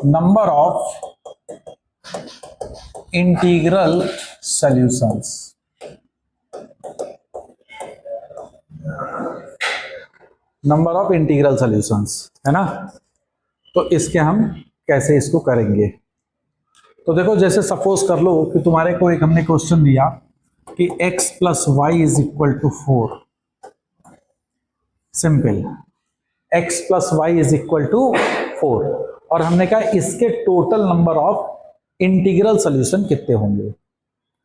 Number of integral solutions. Number of integral solutions है ना। तो इसके हम कैसे इसको करेंगे, तो देखो जैसे सपोज कर लो कि तुम्हारे को एक हमने क्वेश्चन दिया कि x plus y is equal to 4। Simple, x plus y is equal to 4 और हमने कहा इसके total number of integral solution कितने होंगे,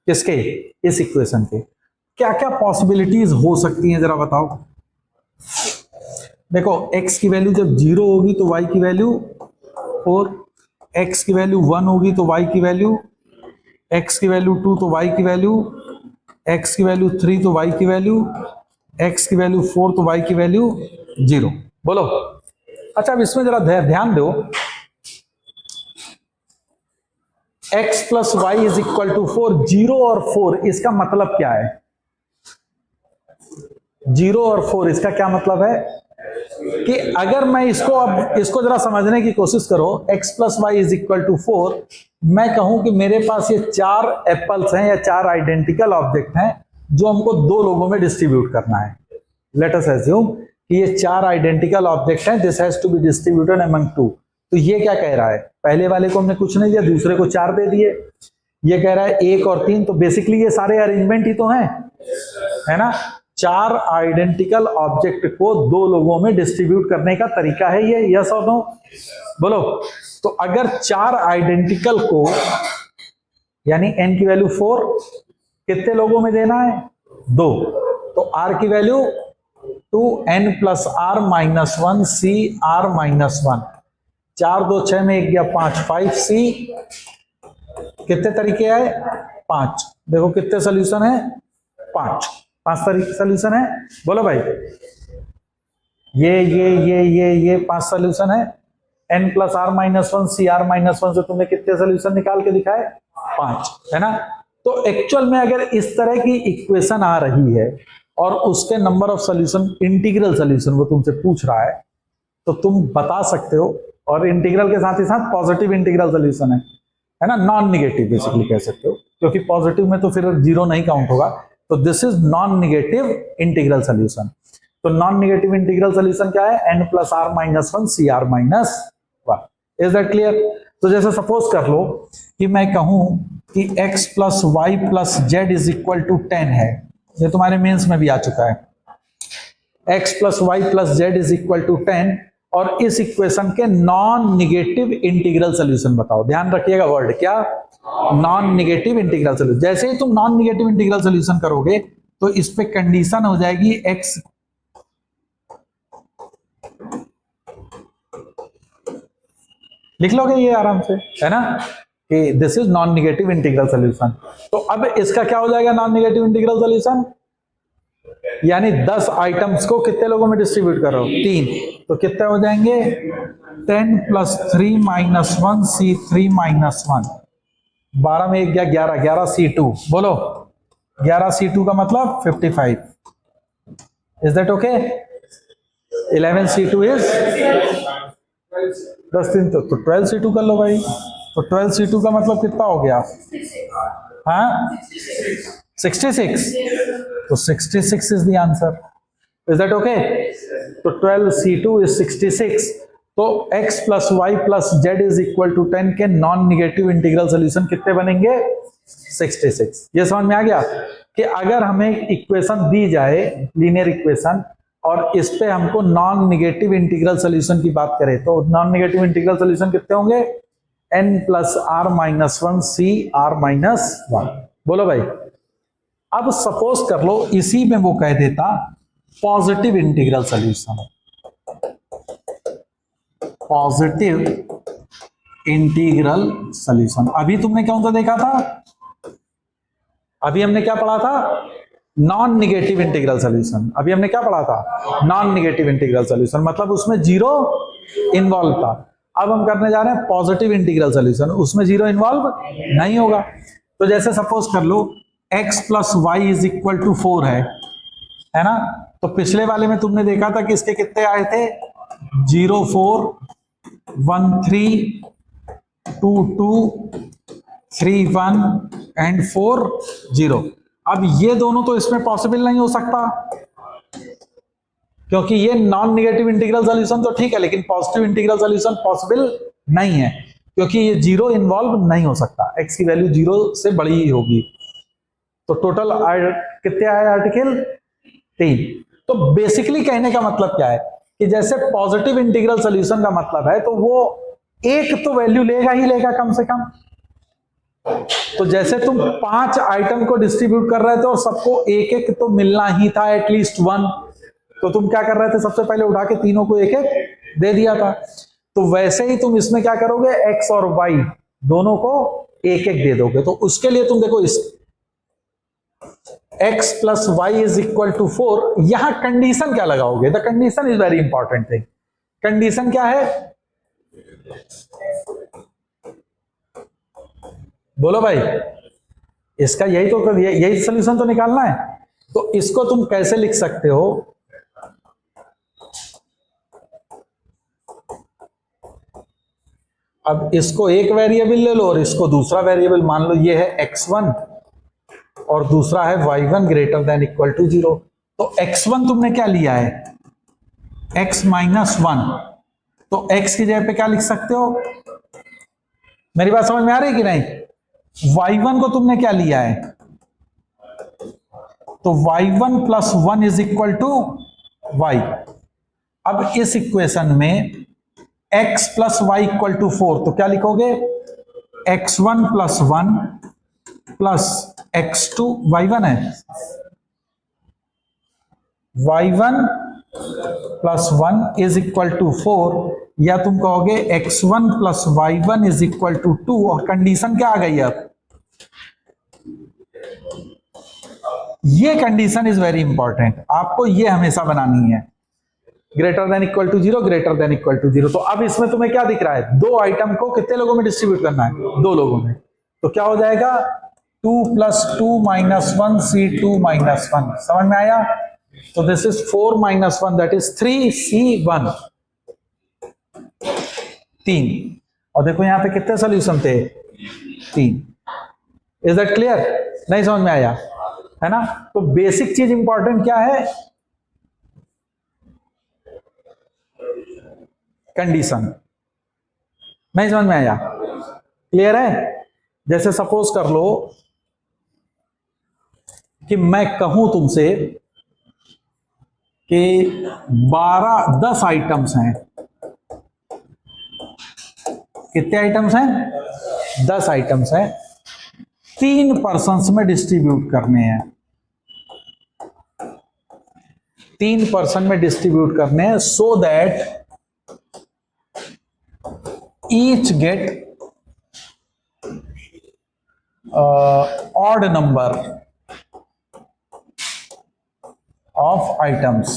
किसके, इस इक्वेशन के। क्या क्या पॉसिबिलिटीज हो सकती हैं जरा बताओ। देखो x की वैल्यू जब 0 होगी तो y की वैल्यू 4, x की वैल्यू 1 होगी तो y की वैल्यू, x की वैल्यू 2 तो y की वैल्यू, x की वैल्यू 3 तो y की वैल्यू, x की वैल्यू 4 तो y की वैल्यू 0। बोलो। अच्छा अब इसमें जरा ध्यान दो, x plus y is equal to 4, 0 और 4 इसका मतलब क्या है। 0 और 4 इसका क्या मतलब है कि अगर मैं इसको जरा समझने की कोशिश करो, x plus y is equal to 4, मैं कहूं कि मेरे पास ये 4 एप्पल्स हैं या 4 आइडेंटिकल ऑब्जेक्ट हैं जो हमको 2 लोगों में डिस्ट्रीब्यूट करना है। लेट अस अज्यूम कि ये 4 आइडेंटिकल ऑब्जेक्ट हैं, this has to be distributed among 2। तो ये क्या कह रहा है, पहले वाले को हमने कुछ नहीं दिया, दूसरे को 4 दे दिए। ये कह रहा है 1 और 3, तो बेसिकली ये सारे अरेंजमेंट ही तो हैं, है ना। 4 आइडेंटिकल ऑब्जेक्ट को 2 लोगों में डिस्ट्रीब्यूट करने का तरीका है ये, यस और नो। बोलो। तो अगर 4 आइडेंटिकल को यानी n की वैल्यू 4 कितने लोगों में देना है, 2, तो r की value 2, n plus r minus 1 c r minus 1, 4 2 6 में 1 गया 5, 5c, कितने तरीके आए, 5। देखो कितने सोल्यूशन है, 5 तरीके सोल्यूशन है। बोलो भाई, ये 5 सोल्यूशन है। n plus r minus 1 C r minus 1 से तुमने कितने सोल्यूशन निकाल के दिखाए, 5, है ना। तो एक्चुअल में अगर इस तरह की इक्वेशन आ रही है और उसके number of solution, integral solution वो तुमसे पूछ रहा है, तो तुम बता सकते हो। और इंटीग्रल के साथ ही साथ पॉजिटिव इंटीग्रल सोल्यूशन है ना, नॉन निगेटिव बेसिकली कह सकते हो, क्योंकि पॉजिटिव में तो फिर 0 नहीं काउंट होगा। तो this is non negative integral solution. तो नॉन निगेटिव इंटीग्रल सोल्यूशन क्या है, n plus r minus 1 C r minus 1। Is that clear. तो जैसे सपोज कर लो कि मैं कहूं कि x plus y plus z is equal to 10 है, ये तुम्हारे मेंस में भी आ चुका है। x plus y plus z is equal to 10 और इस इक्वेशन के नॉन निगेटिव इंटीग्रल सोल्यूशन बताओ। ध्यान रखिएगा वर्ड क्या, नॉन निगेटिव इंटीग्रल सोल्यूशन। जैसे ही तुम नॉन निगेटिव इंटीग्रल सोल्यूशन करोगे तो इस पे कंडीशन हो जाएगी x, लिख लोगे ये आराम से, है ना, कि this is non negative integral solution. तो अब इसका क्या हो जाएगा नॉन निगेटिव इंटीग्रल सोल्यूशन, यानी 10 आइटम्स को कितने लोगों में डिस्ट्रीब्यूट करो, 3, तो कितने हो जाएंगे, 10 प्लस 3 माइनस 1 सी 3 माइनस 1, 12 में 1 गया 11, 11 C2। बोलो 11 C2 का मतलब 55। Is that okay. 11 C2 is 10 3, तो 12 C2 कर लो भाई। तो 12 C2 का मतलब कितना हो गया, हाँ 66। तो 66 is the answer. Is that okay. तो 12 C2 इज 66। तो x plus y plus z is equal to 10 के नॉन निगेटिव इंटीग्रल सोल्यूशन कितने बनेंगे, 66। ये समझ में आ गया कि अगर हमें इक्वेशन दी जाए, लीनियर इक्वेशन, और इस पे हमको नॉन निगेटिव इंटीग्रल सोल्यूशन की बात करें, तो नॉन निगेटिव इंटीग्रल सोल्यूशन कितने होंगे, n plus r minus 1 C r minus 1। बोलो भाई। अब सपोज कर लो इसी में वो कह देता positive integral solution, positive integral solution. अभी तुमने कौन सा देखा था, अभी हमने क्या पढ़ा था, नॉन निगेटिव इंटीग्रल सोल्यूशन। अभी हमने क्या पढ़ा था, नॉन निगेटिव इंटीग्रल सोल्यूशन, मतलब उसमें 0 इन्वॉल्व था। अब हम करने जा रहे हैं पॉजिटिव इंटीग्रल सोल्यूशन, उसमें 0 इन्वॉल्व नहीं होगा। तो जैसे सपोज कर लो x plus y is equal to 4 है ना। तो पिछले वाले में तुमने देखा था कि इसके कितने आए थे, 0 4 1 3 2 2 3 1 एंड 4 0। अब ये दोनों तो इसमें पॉसिबल नहीं हो सकता, क्योंकि ये नॉन निगेटिव इंटीग्रल सॉल्यूशन तो ठीक है, लेकिन पॉजिटिव इंटीग्रल सॉल्यूशन पॉसिबल नहीं है, क्योंकि ये जीरो इन्वॉल्व नहीं हो सकता, एक्स की वैल्यू जीरो से बड़ी ही होगी। तो टोटल कितने आए आर्टिकल? 3। तो बेसिकली कहने का मतलब क्या है कि जैसे पॉजिटिव इंटीग्रल सॉल्यूशन का मतलब है तो वो एक तो वैल्यू लेगा ही लेगा कम से कम। तो जैसे तुम 5 आइटम को डिस्ट्रीब्यूट कर रहे थे और सबको एक एक तो मिलना ही था, एटलीस्ट 1, तो तुम क्या कर रहे थे, सबसे पहले उठा के तीनों को एक एक दे दिया था। तो वैसे ही तुम इसमें क्या करोगे, एक्स और वाई दोनों को एक एक दे दोगे। तो उसके लिए तुम देखो, इस x plus y is equal to 4, यहां कंडीशन क्या लगाओगे? The condition is very important thing. Condition क्या है? बोलो भाई, इसका यही सोल्यूशन तो निकालना है। तो इसको तुम कैसे लिख सकते हो? अब इसको एक वेरिएबल ले लो और इसको दूसरा वेरिएबल मान लो, ये है x1 और दूसरा है y1 greater than equal to 0। तो x1 तुमने क्या लिया है? x minus 1। तो x की जगह पे क्या लिख सकते हो? मेरी बात समझ में आ रही है कि नहीं? y1 को तुमने क्या लिया है? तो y1 plus 1 is equal to y। अब इस इक्वेशन में x plus y equal to 4, तो क्या लिखोगे? x1 plus 1 plus x2, y1 है, y1 plus 1 is equal to 4, या तुम कहोगे x1 plus y1 is equal to 2। और कंडीशन क्या आ गई? अब ये कंडीशन इज वेरी इंपॉर्टेंट, आपको ये हमेशा बनानी है, greater than equal to 0, greater than equal to 0। तो अब इसमें तुम्हें क्या दिख रहा है? 2 आइटम को कितने लोगों में डिस्ट्रीब्यूट करना है? 2 लोगों में। तो क्या हो जाएगा? 2 प्लस 2 माइनस 1 C2 माइनस 1। समझ में आया? तो this is 4 minus 1, that is 3 C1, 3। और देखो यहां पे कितने सोल्यूशन थे? 3। Is that clear? नहीं समझ में आया है ना? तो बेसिक चीज इंपॉर्टेंट क्या है? कंडीशन। नहीं समझ में आया? क्लियर है? जैसे सपोज कर लो कि मैं कहूं तुमसे कि 10 आइटम्स हैं। कितने आइटम्स हैं? 10 आइटम्स हैं, 3 पर्सन्स में डिस्ट्रीब्यूट करने हैं। 3 पर्सन में डिस्ट्रीब्यूट करने हैं, so that each get odd number of items।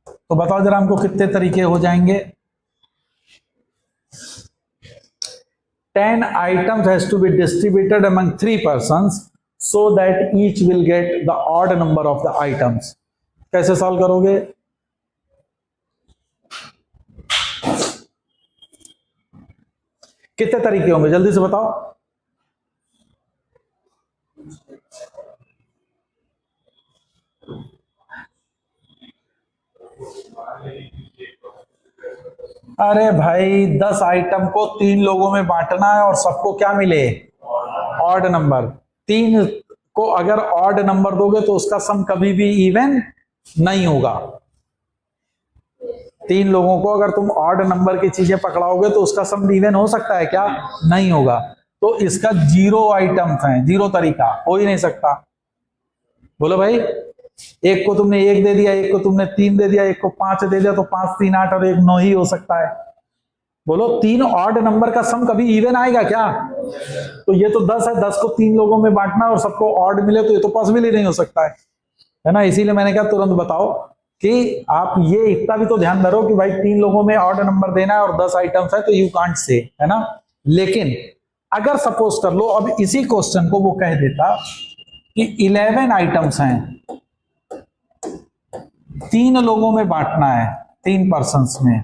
तो बताओ जरा हमको कितने तरीके हो जाएंगे? 10 items has to be distributed among 3 persons so that each will get the odd number of the items। कैसे सॉल्व करोगे? कितने तरीके होंगे? जल्दी से बताओ। अरे भाई, 10 आइटम को 3 लोगों में बांटना है और सबको क्या मिले? Odd number. 3 को अगर ऑड नंबर दोगे तो उसका सम कभी भी इवन नहीं होगा। 3 लोगों को अगर तुम ऑड नंबर की चीजें पकड़ाओगे तो उसका सम इवन हो सकता है क्या? नहीं होगा। तो इसका 0 आइटम्स हैं, 0 तरीका हो ही नहीं सकता। बोलो भाई, एक को तुमने 1 दे दिया, एक को तुमने 3 दे दिया, एक को 5 दे दिया, तो 5 3 8 और 1 9 ही हो सकता है। बोलो, 3 ऑड नंबर का सम कभी इवन आएगा क्या? तो ये तो 10 है, 10 को 3 लोगों में बांटना और सबको ऑड मिले, तो ये तो पॉसिबल ही नहीं हो सकता है ना? इसीलिए मैंने कहा तुरंत बताओ कि आप ये इतना भी तो ध्यान धरो कि भाई 3 लोगों में ऑड नंबर देना है और 10 आइटम्स है, तो यू कांट से, है ना? लेकिन अगर सपोज कर लो अब इसी क्वेश्चन को वो कह देता कि 11 आइटम्स हैं, 3 लोगों में बांटना है, 3 पर्सन्स में,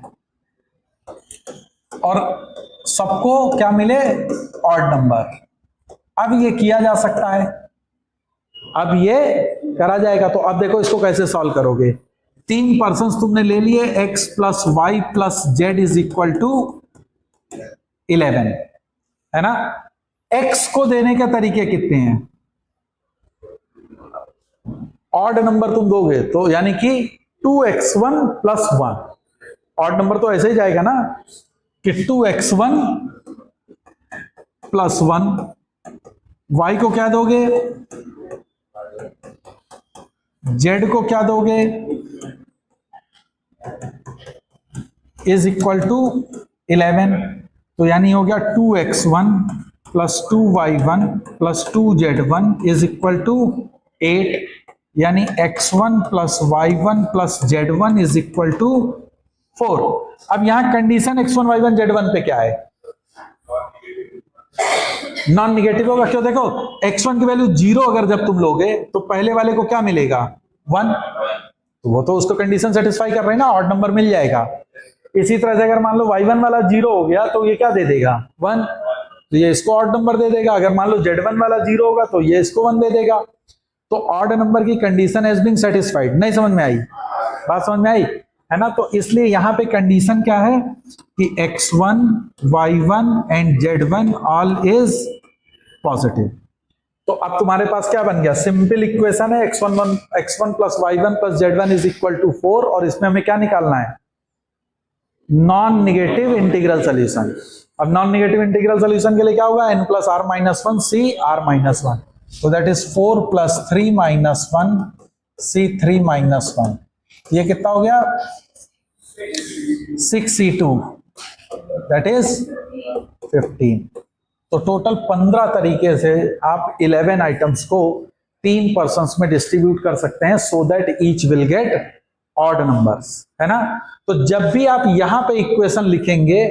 और सबको क्या मिले, ऑड नंबर। अब ये किया जा सकता है, अब ये करा जाएगा। तो अब देखो इसको कैसे सॉल्व करोगे। 3 पर्सन तुमने ले लिए, x plus y plus z is equal to 11, है ना। x को देने के तरीके कितने हैं, ऑड नंबर तुम दोगे तो यानी कि 2x1 प्लस 1, ऑड नंबर तो ऐसे ही जाएगा ना कि 2x1 प्लस 1, y को क्या दोगे, z को क्या दोगे, इज इक्वल टू 11। तो यानी हो गया 2x1 plus 2y1 plus 2z1 is equal to 8, यानी x1 plus y1 plus z1 is equal to 4। अब यहां कंडीशन x1 y1 z1 पे क्या है, नॉन निगेटिव होगा। क्यों, देखो x1 की वैल्यू 0 अगर जब तुम लोगे तो पहले वाले को क्या मिलेगा, 1, तो वो तो उसको कंडीशन सेटिस्फाई कर रहे हैं ना, ऑड नंबर मिल जाएगा। इसी तरह से अगर मान लो y1 वाला 0 हो गया तो ये क्या दे देगा, 1, तो ये इसको ऑड नंबर दे देगा। अगर मान लो z1 वाला 0 होगा तो ये इसको 1 दे देगा। तो ऑड नंबर की कंडीशन हैज बीन सेटिस्फाइड। नहीं समझ में आई, बात समझ में आई है ना। तो इसलिए यहां पे कंडीशन क्या है कि x1 y1 and z1 all is positive. तो अब तुम्हारे पास क्या बन गया, सिंपल इक्वेशन है x1 plus y1 plus z1 is equal to 4, और इसमें हमें क्या निकालना है, नॉन निगेटिव इंटीग्रल सोल्यूशन। अब नॉन निगेटिव इंटीग्रल सोल्यूशन के लिए क्या होगा, n plus r minus 1 c r minus 1, तो that is 4 plus 3 minus 1 c 3 minus 1, ये कितना हो गया 6c2, दैट इज 15। तो टोटल 15 तरीके से आप 11 आइटम्स को 3 पर्सन्स में डिस्ट्रीब्यूट कर सकते हैं, so that each will get odd numbers, है ना। तो जब भी आप यहां पे इक्वेशन लिखेंगे,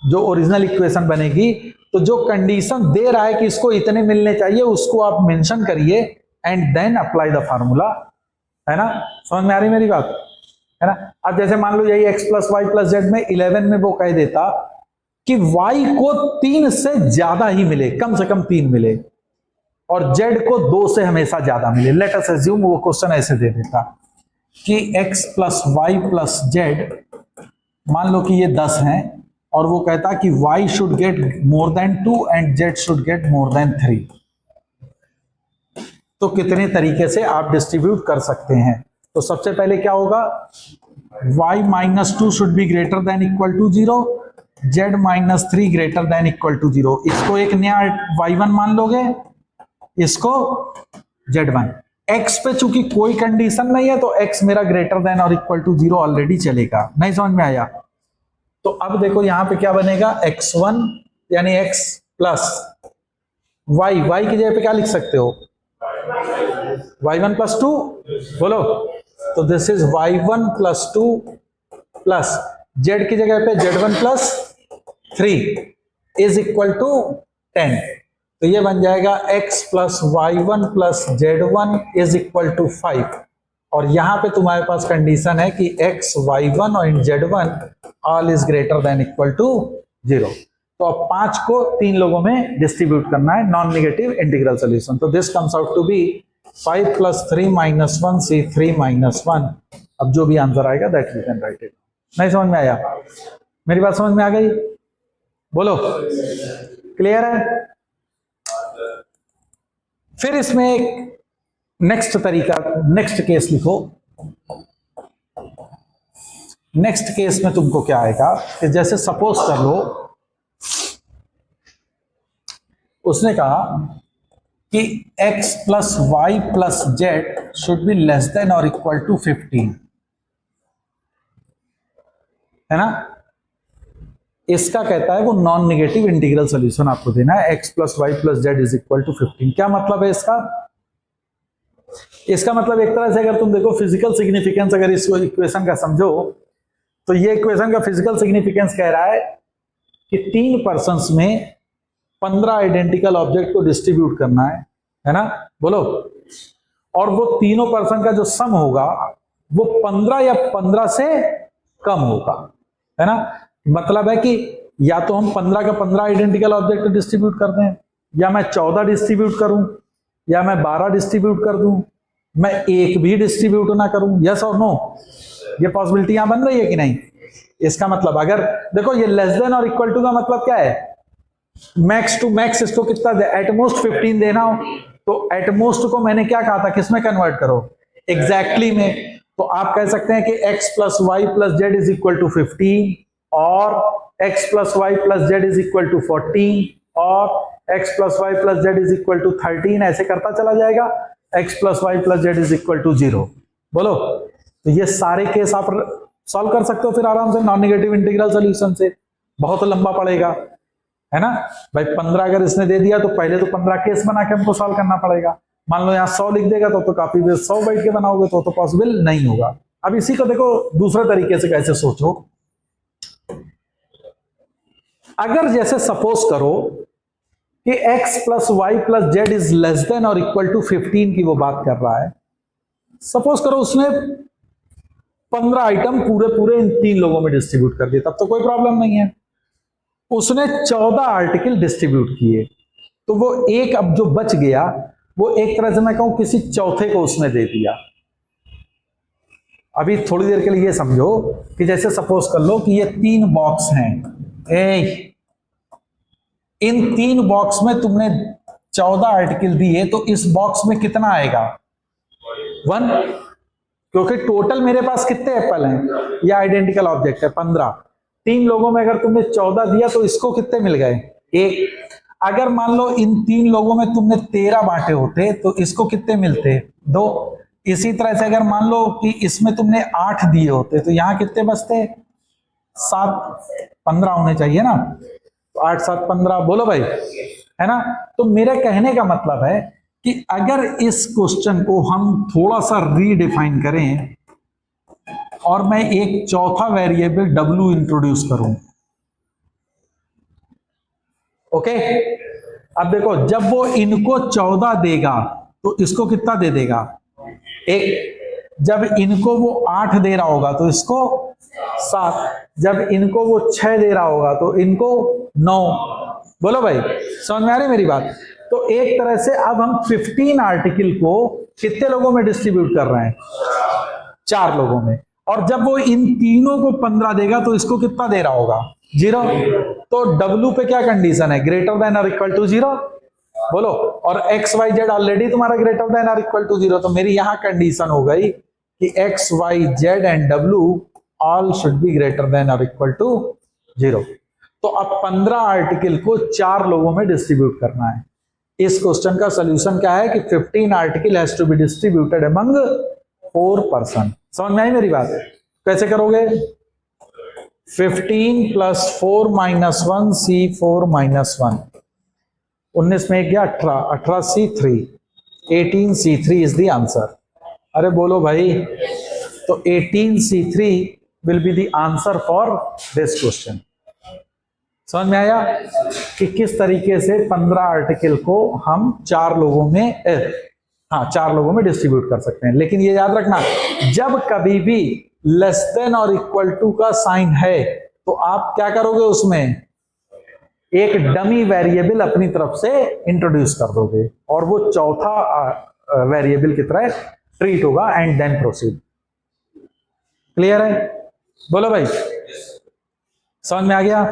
जो ओरिजिनल इक्वेशन बनेगी, तो जो कंडीशन दे रहा है कि इसको इतने मिलने चाहिए उसको आप मेंशन करिए and then apply the formula, है ना। समझ में आ रही मेरी बात, है ना। अब जैसे मान लो यही x plus y plus z में 11 में वो कह देता कि y को 3 से ज्यादा ही मिले, कम से कम 3 मिले, और z को 2 से हमेशा ज्यादा मिले। लेट अस अज्यूम वो क्वेश्चन ऐसे दे देता कि x plus y plus z, मान लो कि ये 10 हैं, और वो कहता कि y should get more than 2 and z should get more than 3। तो कितने तरीके से आप डिस्ट्रीब्यूट कर सकते हैं। तो सबसे पहले क्या होगा, y minus 2 should be greater than equal to 0, z minus 3 greater than equal to 0। इसको एक नया y1 मान लोगे, इसको z1। x पे चूंकि कोई कंडीशन नहीं है तो x मेरा ग्रेटर देन और इक्वल टू 0 ऑलरेडी चलेगा। नहीं समझ में आया। तो अब देखो यहां पे क्या बनेगा, x1 यानी x प्लस y, y की जगह पे क्या लिख सकते हो, y1 प्लस 2, बोलो। तो this is y1 plus 2 plus z की जगह पे z1 plus 3 is equal to 10। तो ये बन जाएगा x plus y1 plus z1 is equal to 5। और यहां पे तुम्हारे पास कंडीशन है कि x, y1 और z1 all is greater than equal to 0। तो अब 5 को 3 लोगों में डिस्ट्रीब्यूट करना है, नॉन नेगेटिव इंटीग्रल सॉल्यूशन। तो this comes out to be 5 plus 3 minus 1 c 3 minus 1। अब जो भी आंसर आएगा that you can write it. नहीं समझ में आया, मेरी बात समझ में आ गई, बोलो क्लियर है। फिर इसमें एक नेक्स्ट तरीका, नेक्स्ट केस लिखो। नेक्स्ट केस में तुमको क्या आएगा कि जैसे सपोज कर लो उसने कहा कि x plus y plus z should be less than और इक्वल टू 15, है ना। इसका कहता है वो नॉन नेगेटिव इंटीग्रल सॉल्यूशन आपको देना है, x plus y plus z is equal to 15। क्या मतलब है इसका, इसका मतलब एक तरह से अगर तुम देखो फिजिकल सिग्निफिकेंस, अगर इस इक्वेशन का समझो तो ये इक्वेशन का फिजिकल सिग्निफिकेंस कह रहा है कि 3 पर्सन्स में 15 आइडेंटिकल ऑब्जेक्ट को डिस्ट्रीब्यूट करना है ना, बोलो। और वो तीनों पर्सन का जो सम होगा वो 15 या 15 से कम होगा। है ना। मतलब है कि या तो हम 15 का 15 आइडेंटिकल ऑब्जेक्ट डिस्ट्रीब्यूट कर दें, या मैं 14 डिस्ट्रीब्यूट करूं, या मैं 12 डिस्ट्रीब्यूट कर दूं, मैं एक भी डिस्ट्रीब्यूट ना करूं। यस और नो, ये पॉसिबिलिटी यहां बन रही है कि नहीं। इसका मतलब अगर देखो ये लेस देन और इक्वल टू का मतलब क्या है, मैक्स टू मैक्स इसको कितना दे, एटमोस्ट 15 देना हो, तो एटमोस्ट को मैंने क्या कहा था, किसमें कन्वर्ट करो, एग्जैक्टली में। तो आप कह सकते हैं कि x plus y plus z is equal to 15, और x plus y plus z is equal to 14, और x plus y plus z is equal to 13, ऐसे करता चला जाएगा, x plus y plus z is equal to 0। बोलो, तो ये सारे केस आप सॉल्व कर सकते हो फिर आराम से नॉन नेगेटिव इंटीग्रल सोल्यूशन से। बहुत लंबा पड़ेगा, है ना भाई। 15 अगर इसने दे दिया तो पहले तो 15 केस बना के हमको सॉल्व करना पड़ेगा। मान लो यहाँ 100 लिख देगा तो काफी 100 बैठ के बनाओगे तो पॉसिबल नहीं होगा। अब इसी को देखो दूसरे तरीके से कैसे सोचो। अगर जैसे सपोज करो कि x plus y plus z is less than और इक्वल टू 15 की वो बात कर रहा है। सपोज करो उसने 15 आइटम पूरे पूरे इन 3 लोगों में डिस्ट्रीब्यूट कर दिए, तब तो कोई प्रॉब्लम नहीं है। उसने 14 आर्टिकल डिस्ट्रीब्यूट किए, तो वो एक अब जो बच गया वो एक तरह से मैं कहूं किसी चौथे को उसने दे दिया। अभी थोड़ी देर के लिए ये समझो कि जैसे सपोज कर लो कि ये 3 बॉक्स हैं, इन 3 बॉक्स में तुमने 14 आर्टिकल दिए, तो इस बॉक्स में कितना आएगा, 1, क्योंकि टोटल मेरे पास कितने एप्पल हैं, ये आइडेंटिकल ऑब्जेक्ट है 15। 3 लोगों में अगर तुमने 14 दिया तो इसको कितने मिल गए, 1। अगर मान लो इन 3 लोगों में तुमने 13 बांटे होते तो इसको कितने मिलते, 2। इसी तरह से अगर मान लो कि इसमें तुमने 8 दिए होते तो यहां कितने बचते, 7, 15 होने चाहिए ना। तो 8, 7, 15, बोलो भाई, है ना। तो मेरे कहने का मतलब है कि अगर इस क्वेश्चन को हम थोड़ा सा रीडिफाइन करें और मैं एक चौथा वेरिएबल w इंट्रोड्यूस करूं, ओके। अब देखो जब वो इनको 14 देगा तो इसको कितना दे देगा, 1। जब इनको वो 8 दे रहा होगा तो इसको 7। जब इनको वो 6 दे रहा होगा तो इनको 9। बोलो भाई, समझ में आ रही मेरी बात। तो एक तरह से अब हम 15 आर्टिकल को कितने लोगों में डिस्ट्रीब्यूट कर रहे हैं, 4 लोगों में। और जब वो इन तीनों को 15 देगा तो इसको कितना दे रहा होगा, 0। तो W पे क्या कंडीशन है, ग्रेटर देन और इक्वल टू 0। बोलो, और एक्स वाई जेड ऑलरेडी तुम्हारा ग्रेटर देन और इक्वल टू 0। तो मेरी यहां कंडीशन हो गई कि x y z and W all should be greater than और इक्वल टू 0। तो अब 15 आर्टिकल को 4 लोगों में डिस्ट्रीब्यूट करना है। इस क्वेश्चन का सोल्यूशन क्या है कि 15 article has to be distributed among 4 person. समझ में आई मेरी बात, कैसे करोगे, 15 प्लस 4 माइनस 1 C4 माइनस 1, 19 में गया 18, 18 C3, 18 C3 is the answer. अरे बोलो भाई, तो 18 C3 will be the answer for this question. समझ में आया कि किस तरीके से 15 आर्टिकल को हम 4 लोगों में 4 लोगों में डिस्ट्रीब्यूट कर सकते हैं। लेकिन ये याद रखना, जब कभी भी लेस देन और इक्वल टू का साइन है तो आप क्या करोगे, उसमें एक डमी वेरिएबल अपनी तरफ से इंट्रोड्यूस कर दोगे और वो चौथा वेरिएबल की तरह ट्रीट होगा एंड देन प्रोसीड। क्लियर है, बोलो भाई, समझ में आ गया।